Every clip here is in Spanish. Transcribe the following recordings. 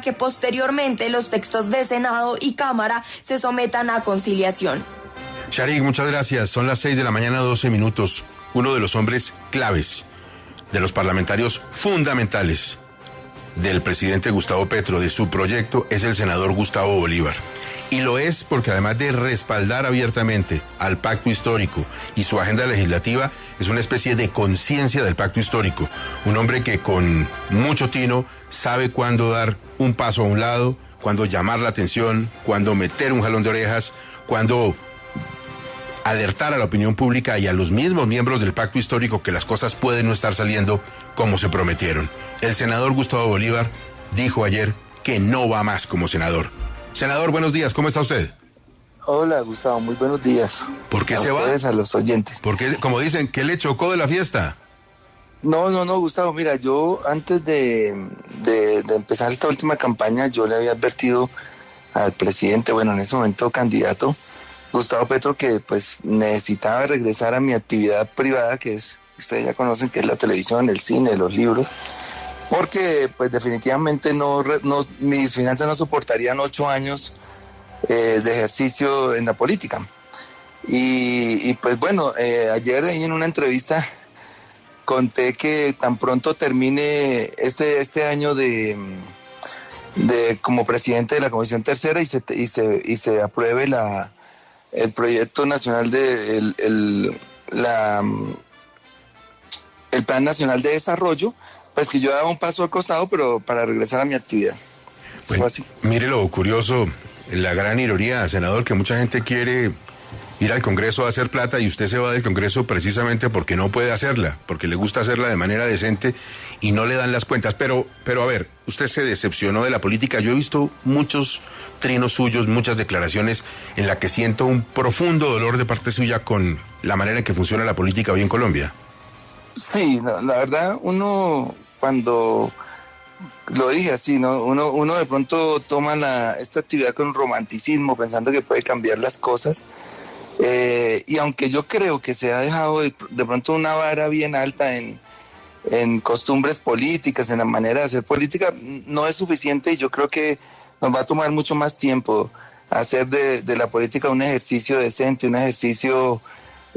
que posteriormente los textos de Senado y Cámara se sometan a conciliación. Sharik, muchas gracias. Son las 6 de la mañana, 12 minutos. Uno de los hombres claves, de los parlamentarios fundamentales del presidente Gustavo Petro, de su proyecto, es el senador Gustavo Bolívar. Y lo es porque además de respaldar abiertamente al pacto histórico y su agenda legislativa, es una especie de conciencia del pacto histórico. Un hombre que con mucho tino sabe cuándo dar un paso a un lado, cuándo llamar la atención, cuándo meter un jalón de orejas, cuándo alertar a la opinión pública y a los mismos miembros del pacto histórico que las cosas pueden no estar saliendo como se prometieron. El senador Gustavo Bolívar dijo ayer que no va más como senador. Senador, buenos días, ¿cómo está usted? Hola, Gustavo, muy buenos días. ¿Por qué se va? A los oyentes. Porque, como dicen, ¿qué le chocó de la fiesta? No, Gustavo, mira, yo antes de empezar esta última campaña, yo le había advertido al presidente, bueno, en ese momento candidato, Gustavo Petro, que pues necesitaba regresar a mi actividad privada, que es, ustedes ya conocen, que es la televisión, el cine, los libros, porque pues definitivamente mis finanzas no soportarían 8 años de ejercicio en la política. Y pues bueno, ayer ahí en una entrevista conté que tan pronto termine este año de como presidente de la Comisión Tercera y se apruebe el proyecto nacional el Plan Nacional de Desarrollo, pues que yo daba un paso al costado, pero para regresar a mi actividad. Pues, así. Mire lo curioso, la gran ironía, senador, que mucha gente quiere ir al Congreso a hacer plata y usted se va del Congreso precisamente porque no puede hacerla, porque le gusta hacerla de manera decente y no le dan las cuentas. Pero a ver, usted se decepcionó de la política. Yo he visto muchos trinos suyos, muchas declaraciones en las que siento un profundo dolor de parte suya con la manera en que funciona la política hoy en Colombia. Sí, no, la verdad, uno cuando lo dije así, ¿no? Uno de pronto toma esta actividad con romanticismo, pensando que puede cambiar las cosas. Y aunque yo creo que se ha dejado de pronto una vara bien alta en costumbres políticas, en la manera de hacer política, no es suficiente y yo creo que nos va a tomar mucho más tiempo hacer de la política un ejercicio decente, un ejercicio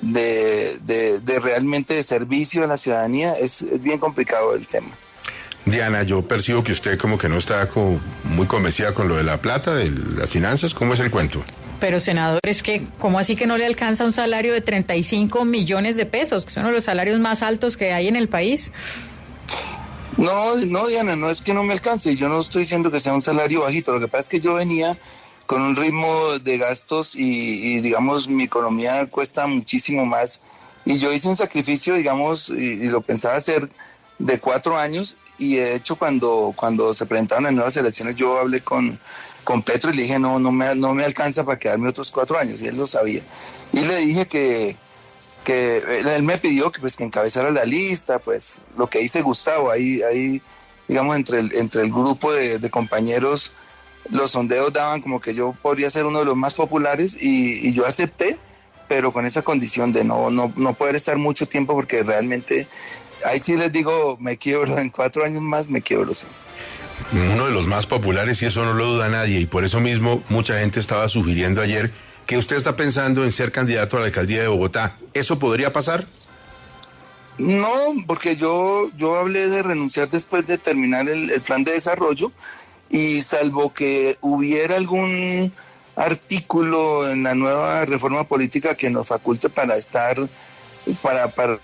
de realmente de servicio a la ciudadanía. Es bien complicado el tema. Diana, yo percibo que usted como que no está muy convencida con lo de la plata, de las finanzas. ¿Cómo es el cuento? Pero, senador, es que, ¿cómo así que no le alcanza un salario de 35 millones de pesos, que son uno de los salarios más altos que hay en el país? No, Diana, no es que no me alcance. Yo no estoy diciendo que sea un salario bajito. Lo que pasa es que yo venía con un ritmo de gastos y digamos, mi economía cuesta muchísimo más. Y yo hice un sacrificio, digamos, y lo pensaba hacer de 4 años. Y de hecho, cuando se presentaron las nuevas elecciones, yo hablé con Petro y le dije, no me alcanza para quedarme otros 4 años. Y él lo sabía. Y le dije que él me pidió que encabezara la lista, pues lo que dice Gustavo, ahí digamos, entre el grupo de compañeros, los sondeos daban como que yo podría ser uno de los más populares y yo acepté, pero con esa condición de no poder estar mucho tiempo porque realmente, ahí sí les digo, me quiebro, en 4 años más me quiebro, sí. Uno de los más populares y eso no lo duda nadie y por eso mismo mucha gente estaba sugiriendo ayer que usted está pensando en ser candidato a la alcaldía de Bogotá. ¿Eso podría pasar? No, porque yo hablé de renunciar después de terminar el plan de desarrollo y salvo que hubiera algún artículo en la nueva reforma política que nos faculte para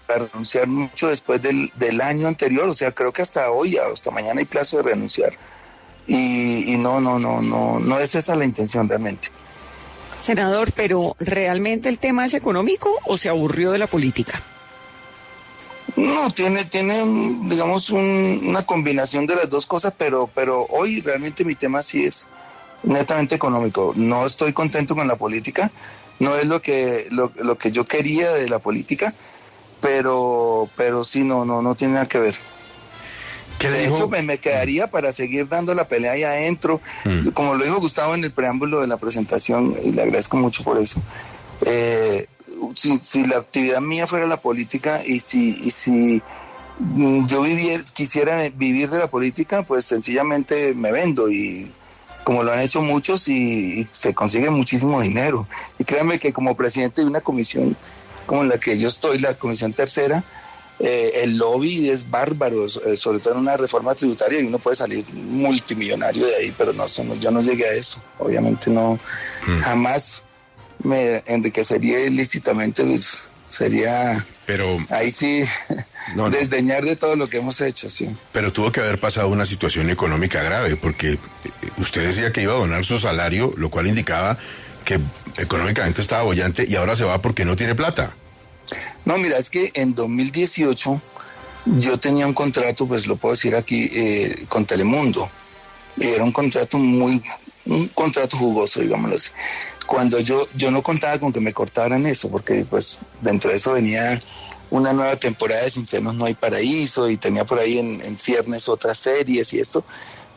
renunciar mucho después del año anterior, o sea, creo que hasta hoy, hasta mañana hay plazo de renunciar y no es esa la intención realmente. Senador, pero ¿realmente el tema es económico o se aburrió de la política? No, tiene digamos, una combinación de las dos cosas, pero hoy realmente mi tema sí es netamente económico. No estoy contento con la política, no es lo que yo quería de la política, pero sí, no tiene nada que ver. De hecho, me quedaría para seguir dando la pelea ahí adentro, como lo dijo Gustavo en el preámbulo de la presentación, y le agradezco mucho por eso. Si la actividad mía fuera la política y si yo quisiera vivir de la política, pues sencillamente me vendo, y como lo han hecho muchos, y se consigue muchísimo dinero. Y créanme que como presidente de una comisión como la que yo estoy, la Comisión Tercera, el lobby es bárbaro, sobre todo en una reforma tributaria, y uno puede salir multimillonario de ahí, pero yo no llegué a eso. Obviamente no, jamás me enriquecería ilícitamente, pues, sería, pero ahí sí, desdeñar de todo lo que hemos hecho, sí. Pero tuvo que haber pasado una situación económica grave, porque usted decía que iba a donar su salario, lo cual indicaba que económicamente estaba boyante, y ahora se va porque no tiene plata. No, mira, es que en 2018 yo tenía un contrato, pues lo puedo decir aquí, con Telemundo. Era un contrato jugoso, digámoslo así. Cuando yo no contaba con que me cortaran eso, porque pues dentro de eso venía una nueva temporada de Sin Senos No Hay Paraíso, y tenía por ahí en ciernes otras series y esto.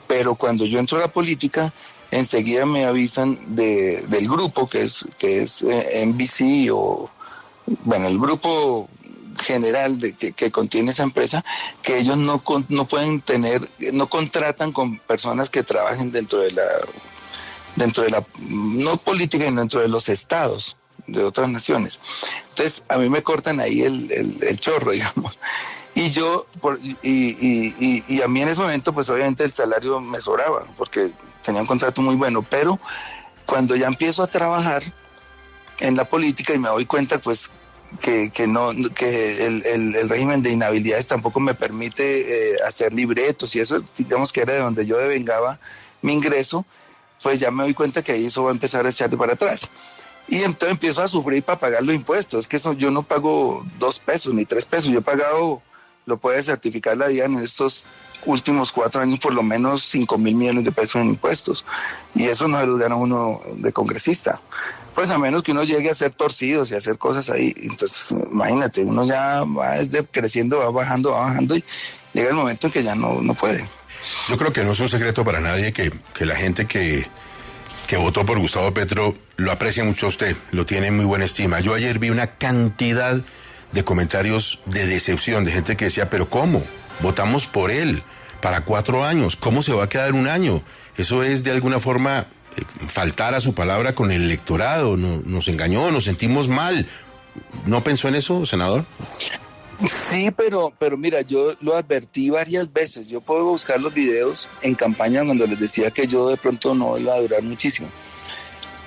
Pero cuando yo entro a la política, enseguida me avisan del grupo que es NBC, o bueno, el grupo general que contiene esa empresa, que ellos no contratan con personas que trabajen dentro de la no política, sino dentro de los estados de otras naciones. Entonces a mí me cortan ahí el chorro, digamos. Y yo, y a mí en ese momento, pues obviamente el salario me sobraba, porque tenía un contrato muy bueno, pero cuando ya empiezo a trabajar en la política y me doy cuenta, pues, que el régimen de inhabilidades tampoco me permite hacer libretos, y eso, digamos que era de donde yo devengaba mi ingreso, pues ya me doy cuenta que ahí eso va a empezar a echar de para atrás. Y entonces empiezo a sufrir para pagar los impuestos. Es que eso, yo no pago 2 pesos ni 3 pesos, yo he pagado, lo puede certificar la DIAN, en estos últimos 4 años por lo menos 5,000 millones de pesos en impuestos, y eso no se lo gana uno de congresista, pues a menos que uno llegue a ser torcidos y a hacer cosas ahí. Entonces imagínate, uno ya va creciendo, va bajando, y llega el momento en que ya no puede. Yo creo que no es un secreto para nadie que la gente que votó por Gustavo Petro lo aprecia mucho a usted, lo tiene en muy buena estima. Yo ayer vi una cantidad de comentarios de decepción, de gente que decía, pero ¿cómo? Votamos por él para 4 años, ¿cómo se va a quedar un año? Eso es de alguna forma faltar a su palabra con el electorado, nos engañó, nos sentimos mal. ¿No pensó en eso, senador? Sí, pero mira, yo lo advertí varias veces. Yo puedo buscar los videos en campaña cuando les decía que yo de pronto no iba a durar muchísimo.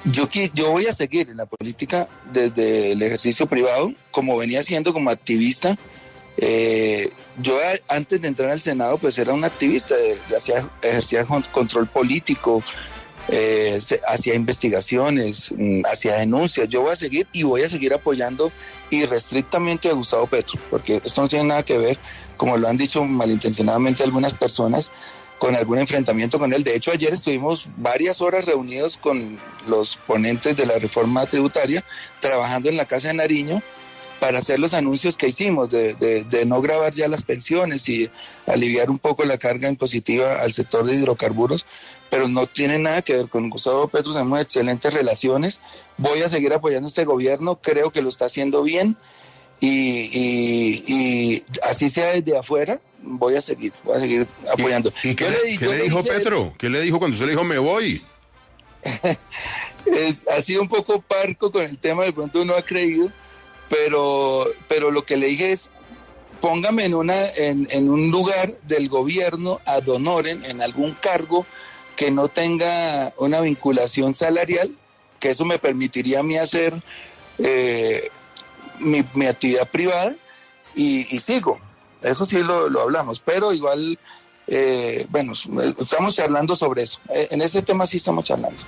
Yo voy a seguir en la política desde el ejercicio privado, como venía haciendo como activista. Yo antes de entrar al Senado, pues era un activista, ejercía control político, hacía investigaciones, hacía denuncias. Yo voy a seguir, y voy a seguir apoyando irrestrictamente a Gustavo Petro, porque esto no tiene nada que ver, como lo han dicho malintencionadamente algunas personas, con algún enfrentamiento con él. De hecho, ayer estuvimos varias horas reunidos con los ponentes de la reforma tributaria, trabajando en la Casa de Nariño para hacer los anuncios que hicimos de no gravar ya las pensiones y aliviar un poco la carga impositiva al sector de hidrocarburos, pero no tiene nada que ver con Gustavo Petro. Tenemos excelentes relaciones. Voy a seguir apoyando este gobierno, creo que lo está haciendo bien, y así sea desde afuera, voy a seguir apoyando. ¿Y qué le dijo Petro? ¿Qué le dijo cuando usted le dijo me voy? Ha sido un poco parco con el tema, de pronto uno ha creído, pero lo que le dije es, póngame en un lugar del gobierno ad honorem, en algún cargo que no tenga una vinculación salarial, que eso me permitiría a mí hacer mi actividad privada, y sigo. Eso sí lo hablamos, pero igual, bueno, estamos charlando sobre eso. En ese tema sí estamos charlando.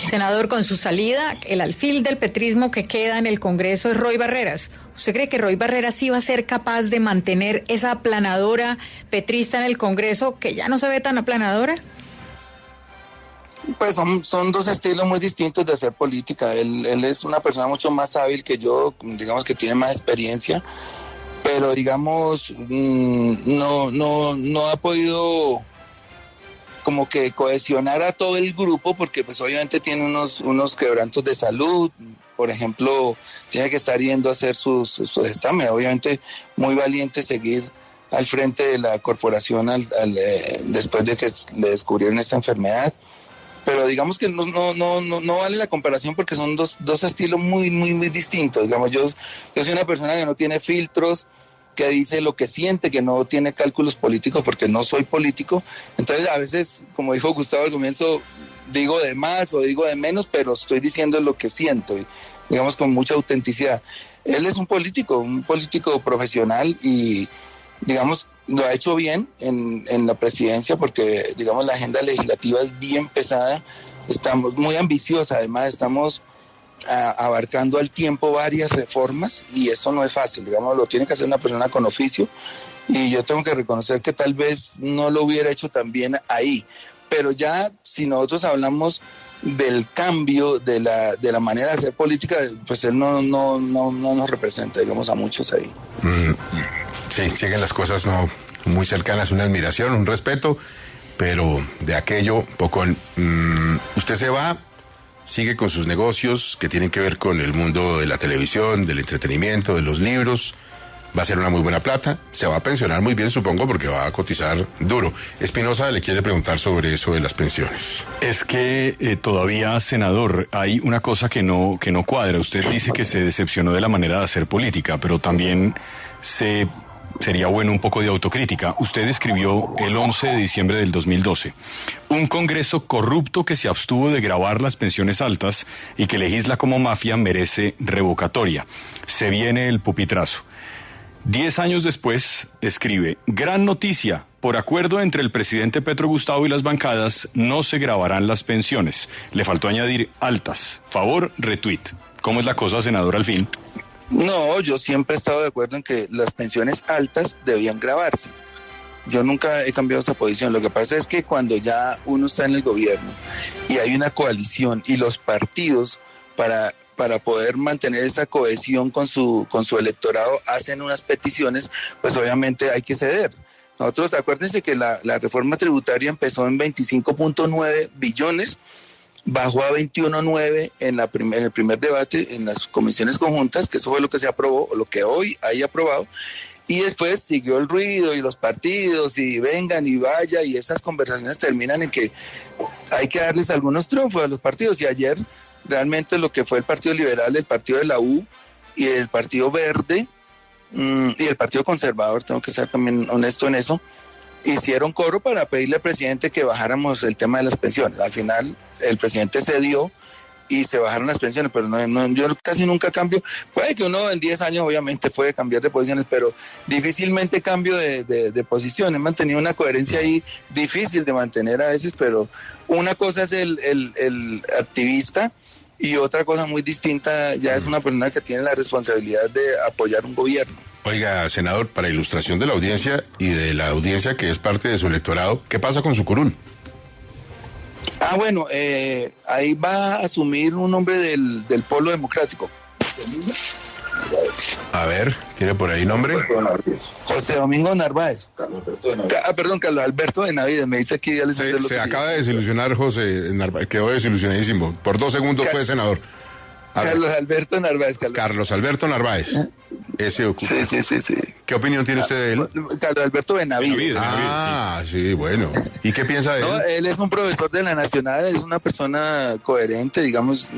Senador, con su salida, el alfil del petrismo que queda en el Congreso es Roy Barreras. ¿Usted cree que Roy Barreras sí va a ser capaz de mantener esa aplanadora petrista en el Congreso, que ya no se ve tan aplanadora? Pues son 2 estilos muy distintos de hacer política. Él es una persona mucho más hábil que yo, digamos que tiene más experiencia, pero digamos no ha podido como que cohesionar a todo el grupo, porque pues obviamente tiene unos quebrantos de salud. Por ejemplo, tiene que estar yendo a hacer sus exámenes. Obviamente muy valiente seguir al frente de la corporación después de que le descubrieron esta enfermedad. Pero digamos que no vale la comparación porque son dos estilos muy, muy, muy distintos. Digamos, yo soy una persona que no tiene filtros, que dice lo que siente, que no tiene cálculos políticos porque no soy político. Entonces, a veces, como dijo Gustavo al comienzo, digo de más o digo de menos, pero estoy diciendo lo que siento, digamos, con mucha autenticidad. Él es un político profesional y, digamos, lo ha hecho bien en la presidencia porque, digamos, la agenda legislativa es bien pesada, estamos muy ambiciosa, además estamos abarcando al tiempo varias reformas y eso no es fácil, digamos, lo tiene que hacer una persona con oficio y yo tengo que reconocer que tal vez no lo hubiera hecho tan bien ahí, pero ya si nosotros hablamos del cambio de la manera de hacer política, pues él no nos representa, digamos, a muchos ahí. Sí, siguen las cosas no muy cercanas, una admiración, un respeto, pero de aquello poco. Usted se va, sigue con sus negocios que tienen que ver con el mundo de la televisión, del entretenimiento, de los libros. Va a ser una muy buena plata, se va a pensionar muy bien, supongo, porque va a cotizar duro. Espinosa le quiere preguntar sobre eso de las pensiones. Es que todavía, senador, hay una cosa que no cuadra. Usted dice que se decepcionó de la manera de hacer política, pero también sería bueno un poco de autocrítica. Usted escribió el 11 de diciembre del 2012, un Congreso corrupto que se abstuvo de gravar las pensiones altas y que legisla como mafia merece revocatoria. Se viene el pupitrazo. 10 años después, escribe, gran noticia, por acuerdo entre el presidente Petro Gustavo y las bancadas, no se grabarán las pensiones. Le faltó añadir altas. Favor, retweet. ¿Cómo es la cosa, senador, al fin? No, yo siempre he estado de acuerdo en que las pensiones altas debían grabarse. Yo nunca he cambiado esa posición. Lo que pasa es que cuando ya uno está en el gobierno y hay una coalición y los partidos para poder mantener esa cohesión con su electorado hacen unas peticiones, pues obviamente hay que ceder. Nosotros, acuérdense que la reforma tributaria empezó en 25.9 billones, bajó a 21.9 en el primer debate en las comisiones conjuntas, que eso fue lo que se aprobó, lo que hoy hay aprobado, y después siguió el ruido y los partidos y vengan y vaya, y esas conversaciones terminan en que hay que darles algunos triunfos a los partidos, y ayer realmente lo que fue el Partido Liberal, el Partido de la U y el Partido Verde y el Partido Conservador, tengo que ser también honesto en eso, hicieron coro para pedirle al presidente que bajáramos el tema de las pensiones. Al final el presidente cedió y se bajaron las pensiones, pero yo casi nunca cambio. Puede que uno en 10 años obviamente puede cambiar de posiciones, pero difícilmente cambio de posición. He mantenido una coherencia ahí difícil de mantener a veces, pero una cosa es el activista y otra cosa muy distinta ya es una persona que tiene la responsabilidad de apoyar un gobierno. Oiga, senador, para ilustración de la audiencia y de la audiencia que es parte de su electorado, ¿qué pasa con su curul? Bueno, ahí va a asumir un hombre del Polo Democrático. A ver, ¿tiene por ahí nombre? José Domingo Narváez. Carlos Alberto de Navides, me dice aquí. Se acaba de desilusionar José Narváez, quedó desilusionadísimo. Por 2 segundos fue senador. Carlos Alberto Narváez. Carlos Alberto Narváez. Ese ocupa. Sí. ¿Qué opinión tiene usted de él? Carlos Alberto Benavides. Sí, bueno. ¿Y qué piensa de él? No, él es un profesor de la Nacional, es una persona coherente, digamos,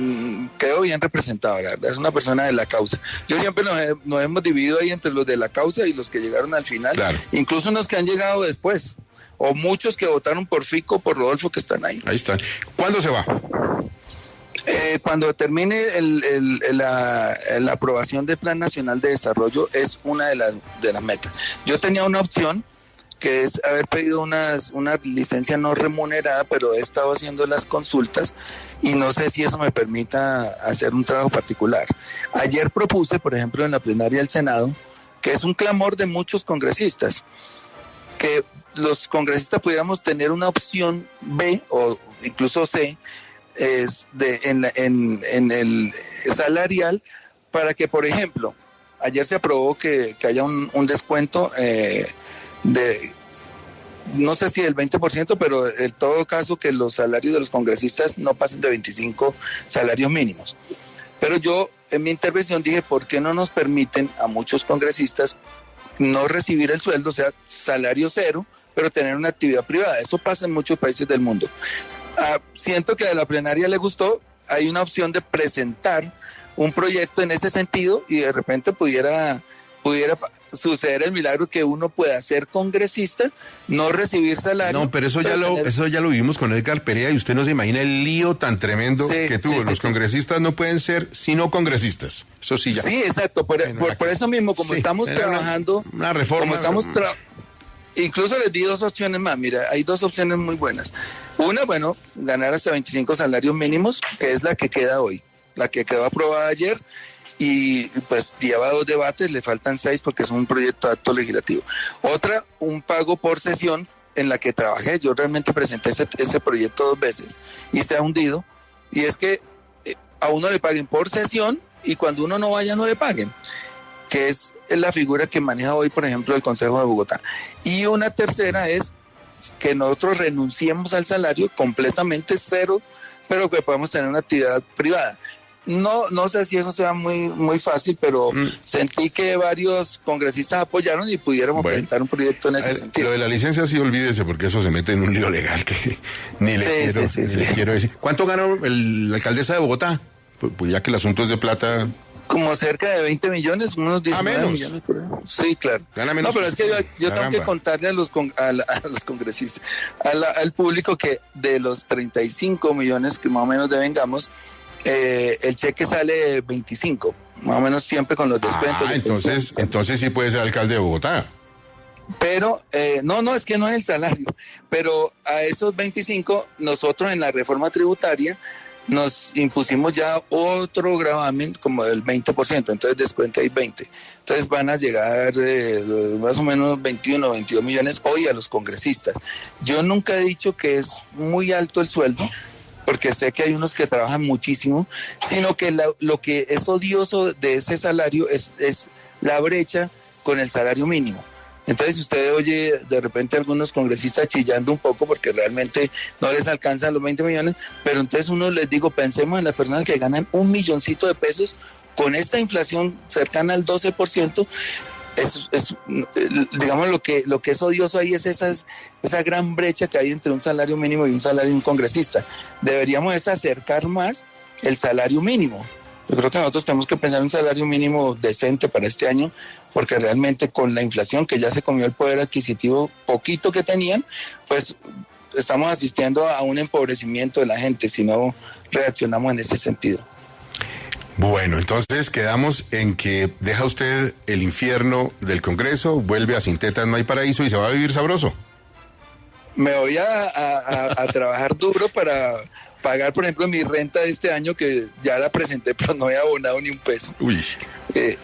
quedó bien representado, la verdad, es una persona de la causa. Yo siempre nos hemos dividido ahí entre los de la causa y los que llegaron al final, claro. Incluso los que han llegado después, o muchos que votaron por Fico, por Rodolfo, que están ahí. Ahí están. ¿Cuándo se va? Cuando termine la aprobación del Plan Nacional de Desarrollo es una de las metas. Yo tenía una opción que es haber pedido una licencia no remunerada, pero he estado haciendo las consultas y no sé si eso me permita hacer un trabajo particular. Ayer propuse, por ejemplo, en la plenaria del Senado, que es un clamor de muchos congresistas, que los congresistas pudiéramos tener una opción B o incluso C, en el salarial, para que, por ejemplo, ayer se aprobó que haya un descuento de, no sé si del 20%, pero en todo caso que los salarios de los congresistas no pasen de 25 salarios mínimos. Pero yo en mi intervención dije, ¿por qué no nos permiten a muchos congresistas no recibir el sueldo, o sea, salario cero, pero tener una actividad privada. Eso pasa en muchos países del mundo. Siento que a la plenaria le gustó. Hay una opción de presentar un proyecto en ese sentido y de repente pudiera suceder el milagro que uno pueda ser congresista, no recibir salario. No, pero eso ya lo vivimos con Edgar Perea y usted no se imagina el lío tan tremendo que tuvo. Los congresistas no pueden ser sino congresistas. Eso sí ya. Sí, exacto. Por eso mismo, como estamos trabajando, una reforma. Incluso les di 2 opciones más. Mira, hay 2 opciones muy buenas. Una, bueno, ganar hasta 25 salarios mínimos, que es la que queda hoy, la que quedó aprobada ayer, y pues lleva 2 debates, le faltan 6 porque es un proyecto de acto legislativo. Otra, un pago por sesión en la que trabajé. Yo realmente presenté ese proyecto 2 veces y se ha hundido, y es que a uno le paguen por sesión y cuando uno no vaya no le paguen, que es la figura que maneja hoy, por ejemplo, el Consejo de Bogotá. Y una tercera es que nosotros renunciemos al salario completamente cero, pero que podamos tener una actividad privada. No sé si eso sea muy fácil, pero sentí que varios congresistas apoyaron y pudiéramos presentar un proyecto en ese sentido. Lo de la licencia sí olvídese, porque eso se mete en un lío legal que ni le quiero decir. ¿Cuánto ganó la alcaldesa de Bogotá? Pues ya que el asunto es de plata. Como cerca de 20 millones, unos 19 millones por ahí. Sí, claro. Gana menos. No, pero es que yo tengo que contarle a los congresistas, al público, que de los 35 millones que más o menos devengamos, el cheque sale 25, más o menos siempre con los descuentos. Entonces sí puede ser alcalde de Bogotá. Pero, no, es que no es el salario, pero a esos 25, nosotros en la reforma tributaria nos impusimos ya otro gravamen como del 20%, entonces descuenta ahí 20. Entonces van a llegar más o menos 21, 22 millones hoy a los congresistas. Yo nunca he dicho que es muy alto el sueldo, porque sé que hay unos que trabajan muchísimo, sino que lo que es odioso de ese salario es la brecha con el salario mínimo. Entonces usted oye de repente a algunos congresistas chillando un poco porque realmente no les alcanzan los 20 millones, pero entonces uno les digo, pensemos en las personas que ganan $1 milloncito de pesos con esta inflación cercana al 12%. Digamos, lo que es odioso ahí es esa gran brecha que hay entre un salario mínimo y un salario de un congresista. Deberíamos acercar más el salario mínimo. Yo creo que nosotros tenemos que pensar un salario mínimo decente para este año, porque realmente con la inflación que ya se comió el poder adquisitivo poquito que tenían, pues estamos asistiendo a un empobrecimiento de la gente si no reaccionamos en ese sentido. Bueno, entonces quedamos en que deja usted el infierno del Congreso, vuelve a Sin Tetas No Hay Paraíso y se va a vivir sabroso. Me voy a trabajar duro para pagar, por ejemplo, mi renta de este año, que ya la presenté, pero no he abonado ni un peso. Uy.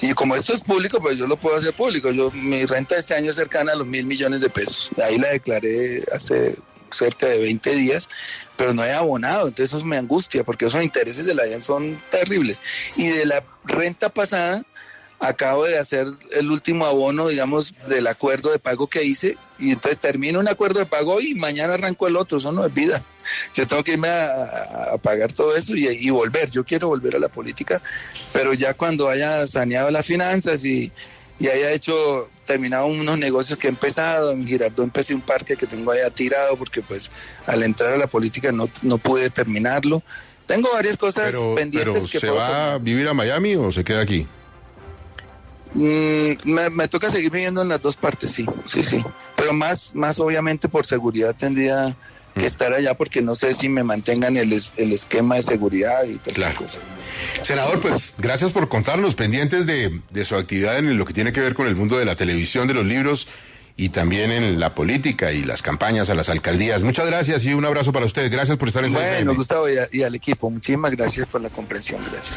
Y como esto es público, pues yo lo puedo hacer público. Mi renta de este año es cercana a los 1.000 millones de pesos. Ahí la declaré hace cerca de 20 días, pero no he abonado, entonces eso me angustia, porque esos intereses de la DIAN son terribles. Y de la renta pasada, acabo de hacer el último abono, digamos, del acuerdo de pago que hice, y entonces termino un acuerdo de pago y mañana arranco el otro. Eso no es vida. Yo tengo que irme a pagar todo eso y volver. Yo quiero volver a la política, pero ya cuando haya saneado las finanzas y haya terminado unos negocios que he empezado. En Girardot empecé un parque que tengo allá tirado porque pues al entrar a la política no pude terminarlo. Tengo varias cosas pendientes. ¿Pero se va a vivir a Miami o se queda aquí? Me toca seguir viviendo en las dos partes, sí. Pero más obviamente por seguridad tendría que estar allá, porque no sé si me mantengan el esquema de seguridad y tal. Claro. Cosas. Senador, pues gracias por contarnos, pendientes de su actividad en lo que tiene que ver con el mundo de la televisión, de los libros y también en la política y las campañas a las alcaldías. Muchas gracias y un abrazo para usted. Gracias por estar en Bueno, Gustavo, y al equipo, muchísimas gracias por la comprensión. Gracias.